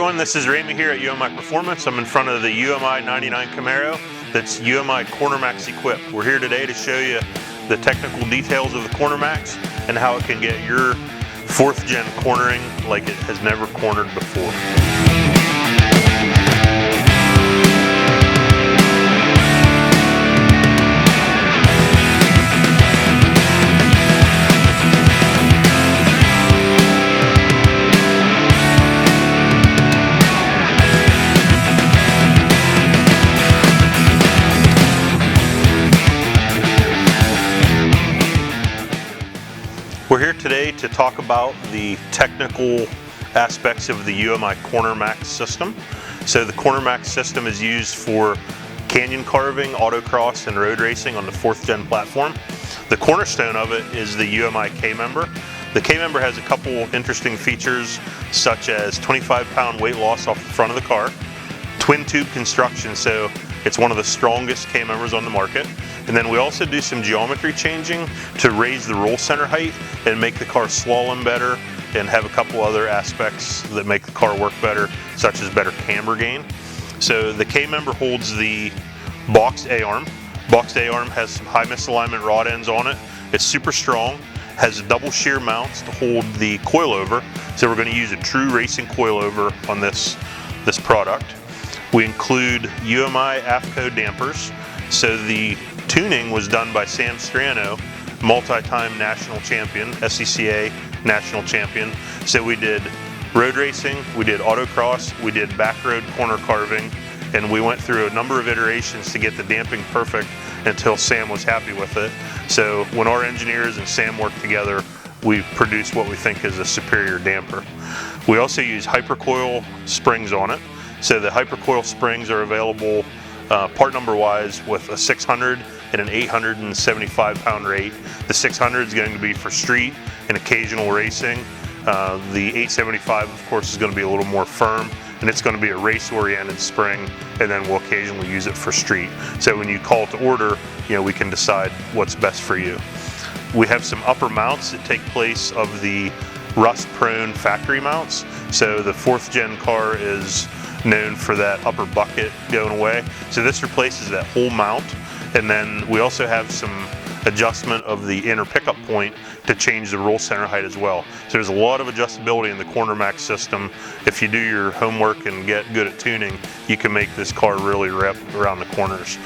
everyone, this is Ramey here at UMI Performance. I'm in front of the UMI 99 Camaro that's UMI CornerMax equipped. We're here today to show you the technical details of the CornerMax and how it can get your 4th gen cornering like it has never cornered before. We're here today to talk about the technical aspects of the UMI CornerMax system. So the CornerMax system is used for canyon carving, autocross, and road racing on the 4th gen platform. The cornerstone of it is the UMI K-Member. The K-Member has a couple interesting features such as 25-pound weight loss off the front of the car, twin tube construction, so it's one of the strongest K-Members on the market. And then we also do some geometry changing to raise the roll center height and make the car slalom better, and have a couple other aspects that make the car work better, such as better camber gain. So the K-Member holds the boxed A-arm. Boxed A-arm has some high misalignment rod ends on it. It's super strong, has double shear mounts to hold the coilover. So we're going to use a true racing coilover on this product. We include UMI AFCO dampers. So the tuning was done by Sam Strano, multi-time national champion, SCCA national champion. So we did road racing, we did autocross, we did back road corner carving, and we went through a number of iterations to get the damping perfect until Sam was happy with it. So when our engineers and Sam work together, we produce what we think is a superior damper. We also use hypercoil springs on it. So the hypercoil springs are available part number wise with a 600 and an 875 pound rate. The 600 is going to be for street and occasional racing. The 875 of course is going to be a little more firm, and it's going to be a race oriented spring, and then we'll occasionally use it for street. So when you call to order, we can decide what's best for you. We have some upper mounts that take place of the rust prone factory mounts. So the 4th gen car is known for that upper bucket going away. So this replaces that whole mount, and then we also have some adjustment of the inner pickup point to change the roll center height as well. So there's a lot of adjustability in the CornerMax system. If you do your homework and get good at tuning, you can make this car really rip around the corners.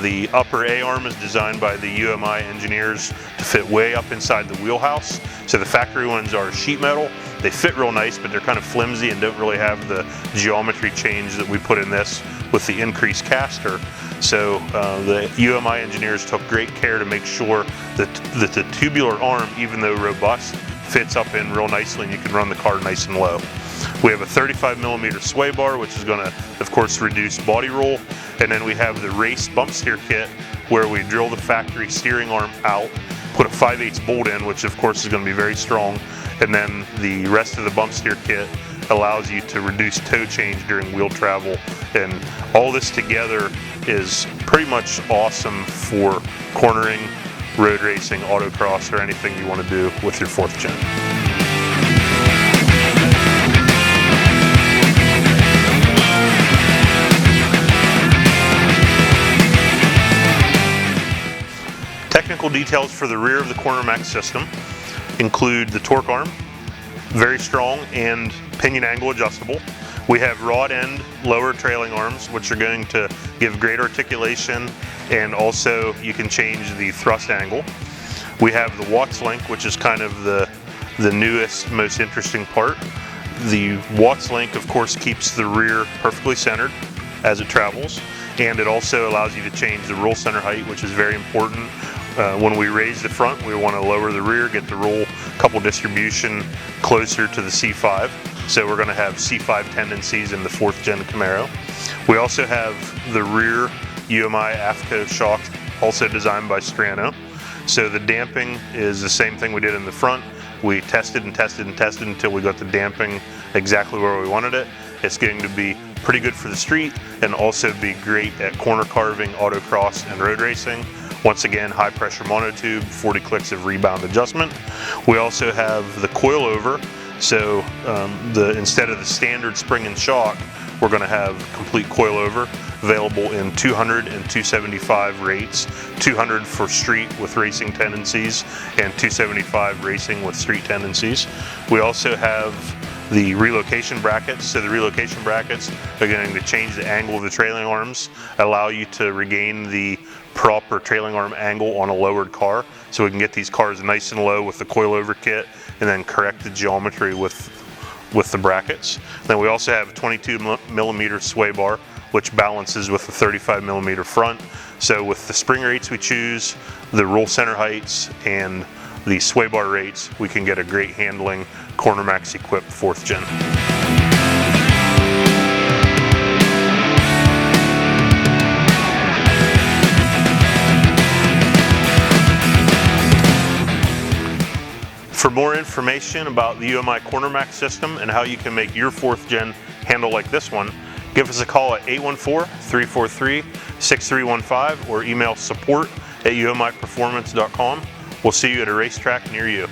The upper A-arm is designed by the UMI engineers to fit way up inside the wheelhouse. So the factory ones are sheet metal. They fit real nice, but they're kind of flimsy and don't really have the geometry change that we put in this with the increased caster. So the UMI engineers took great care to make sure that the tubular arm, even though robust, fits up in real nicely and you can run the car nice and low. We have a 35mm sway bar, which is going to, of course, reduce body roll. And then we have the race bump steer kit, where we drill the factory steering arm out, put a 5/8 bolt in, which of course is going to be very strong. And then the rest of the bump steer kit allows you to reduce toe change during wheel travel. And all this together is pretty much awesome for cornering, road racing, autocross, or anything you want to do with your 4th gen. Technical details for the rear of the CornerMax system include the torque arm, very strong and pinion angle adjustable. We have rod end lower trailing arms, which are going to give great articulation, and also you can change the thrust angle. We have the Watts link, which is kind of the newest, most interesting part. The Watts link, of course, keeps the rear perfectly centered as it travels, and it also allows you to change the roll center height, which is very important. When we raise the front, we want to lower the rear, get the roll couple distribution closer to the C5. So we're going to have C5 tendencies in the 4th gen Camaro. We also have the rear UMI AFCO shock, also designed by Strano. So the damping is the same thing we did in the front. We tested and tested and tested until we got the damping exactly where we wanted it. It's going to be pretty good for the street and also be great at corner carving, autocross, and road racing. Once again, high pressure monotube, 40 clicks of rebound adjustment. We also have the coilover So instead of the standard spring and shock, we're going to have complete coilover available in 200 and 275 rates, 200 for street with racing tendencies and 275 racing with street tendencies. We also have the relocation brackets. So the relocation brackets are going to change the angle of the trailing arms, allow you to regain the prop or trailing arm angle on a lowered car, so we can get these cars nice and low with the coilover kit and then correct the geometry with the brackets. Then we also have a 22mm sway bar, which balances with the 35mm front. So with the spring rates we choose, the roll center heights, and the sway bar rates, we can get a great handling Corner Max equipped 4th Gen. For more information about the UMI Corner Max system and how you can make your 4th Gen handle like this one, give us a call at 814-343-6315 or email support@umiperformance.com. We'll see you at a racetrack near you.